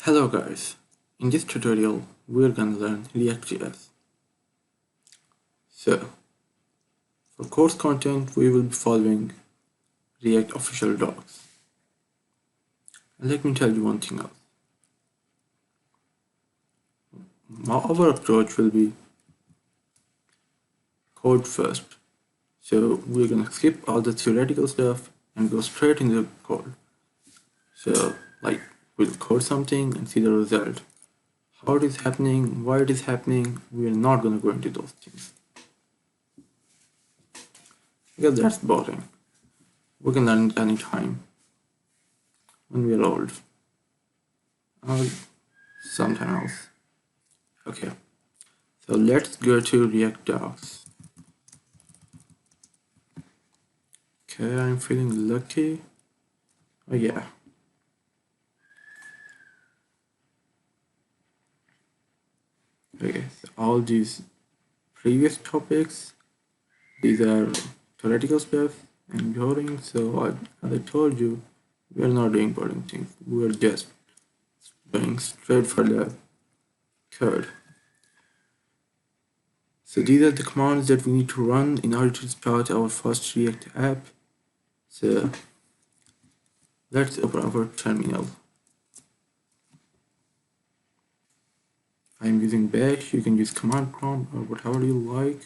Hello guys, in this tutorial we're gonna learn React.js. So, for course content we will be following React official docs. And let me tell you one thing else. Our approach will be code first. So we're gonna skip all the theoretical stuff and go straight into the code. So like we'll code something and see the result. How it is happening, why it is happening, we're not gonna go into those things. Because that's boring. We can learn it anytime when we're old or sometime else. Okay, so let's go to React docs. Okay, I'm feeling lucky. Oh yeah. Okay, so all these previous topics, these are theoretical stuff and boring. So as I told you, we are not doing boring things. We are just going straight for the code. So these are the commands that we need to run in order to start our first React app. So let's open our terminal. I'm using bash, you can use command prompt or whatever you like.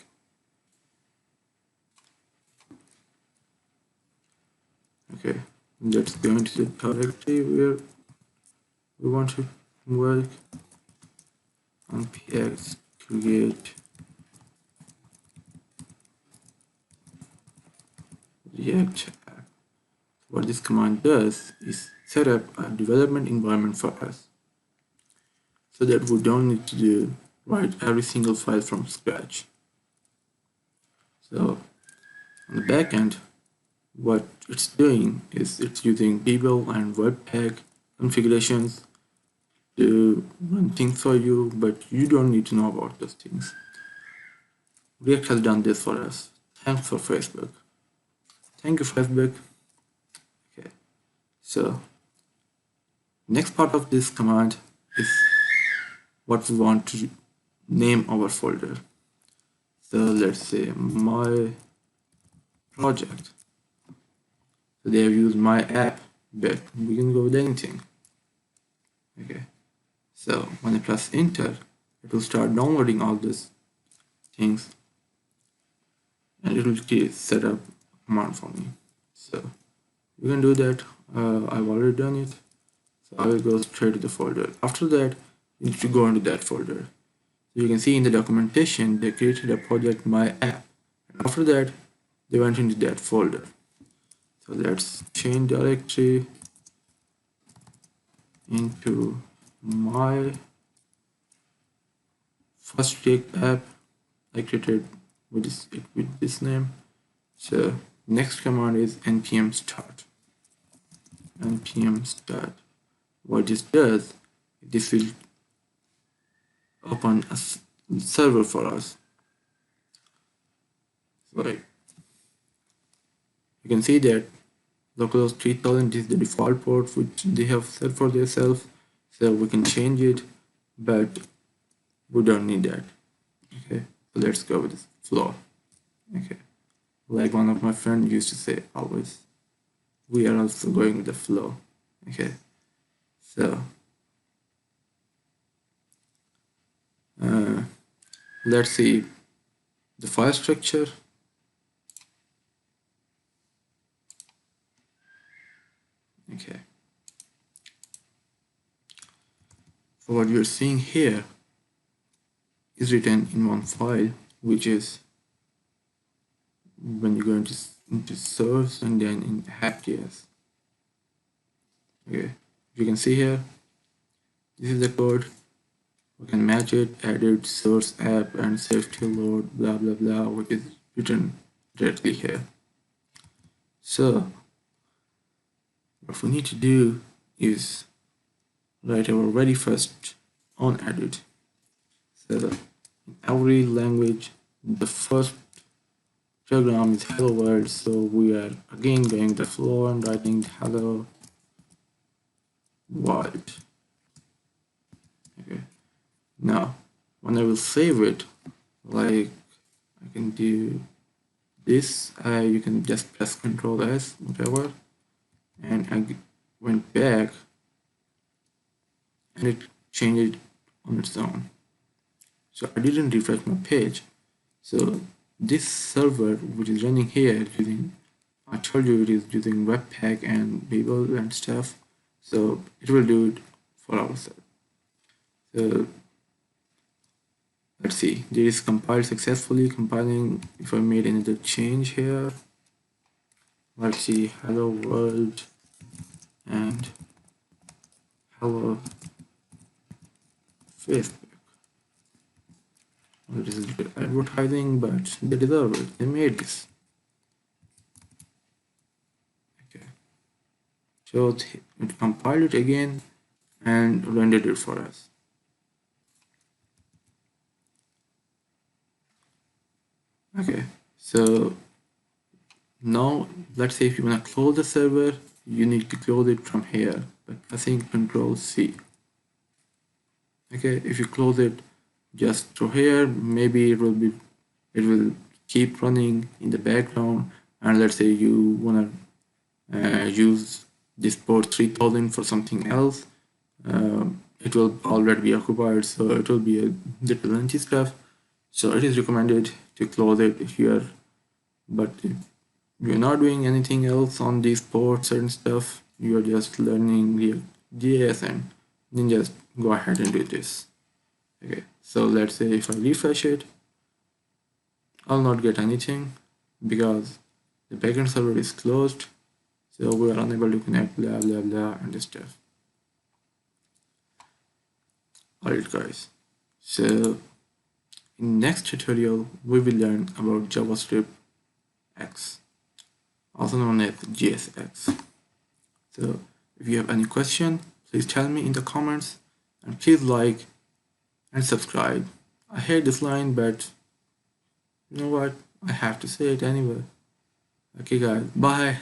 Okay, let's go into the directory where we want to work. npx create React app. What this command does is set up a development environment for us so that we don't need to write every single file from scratch. So on the back end, what it's doing is it's using Babel and Webpack configurations to run things for you, but you don't need to know about those things. React has done this for us. Thanks for Facebook. Thank you, Facebook. Okay, so next part of this command is what we want to name our folder. So let's say my project. So they have used my app, but we can go with anything. Okay, so when I press enter, it will start downloading all these things and it will set up a command for me. So you can do that. I've already done it. So I will go straight to the folder. After that, you need to go into that folder. So you can see in the documentation, they created a project my app. And after that, they went into that folder. So let's change directory into my first React app I created with this name. So next command is npm start. npm start. What this does, this will open a server for us. So you can see that localhost 3000 is the default port which they have set for themselves. So we can change it, but we don't need that. Okay, so let's go with this flow. Okay, like one of my friends used to say always, we are also going with the flow. Okay, so let's see the file structure. Okay, so what you're seeing here is written in one file, which is when you go into source and then in app.js. Okay, you can see here, this is the code. We can match it, edit, source app, and safety load, blah blah blah, which is written directly here. So what we need to do is write our very first on edit. So in every language, the first program is hello world, so we are again going the flow and writing hello world. I will save it, like I can do this, you can just press Ctrl S, whatever, and I went back and it changed on its own. So I didn't refresh my page. So this server which is running here using, I told you it is using Webpack and Babel and stuff. So it will do it for ourselves. So let's see, this is compiled successfully. Compiling, if I made another change here, let's see, hello world and hello Facebook. Well, this is advertising, but they deserve it. They made this. Okay. So it compiled it again and rendered it for us. Okay. So now let's say if you want to close the server, you need to close it from here by pressing Ctrl C. Okay, if you close it just through here, maybe it will keep running in the background, and let's say you want to use this port 3000 for something else, it will already be occupied, so it will be a little lengthy stuff. So it is recommended to close it here, but if you're not doing anything else on these ports and stuff, you're just learning React.js, and then just go ahead and do this. Okay, so let's say if I refresh it, I'll not get anything because the backend server is closed, so we are unable to connect, blah blah blah, and this stuff. Alright guys, so in next tutorial we will learn about JavaScript X, also known as JSX. So if you have any question, please tell me in the comments, and please like and subscribe. I hate this line, but you know what? I have to say it anyway. Okay guys, bye.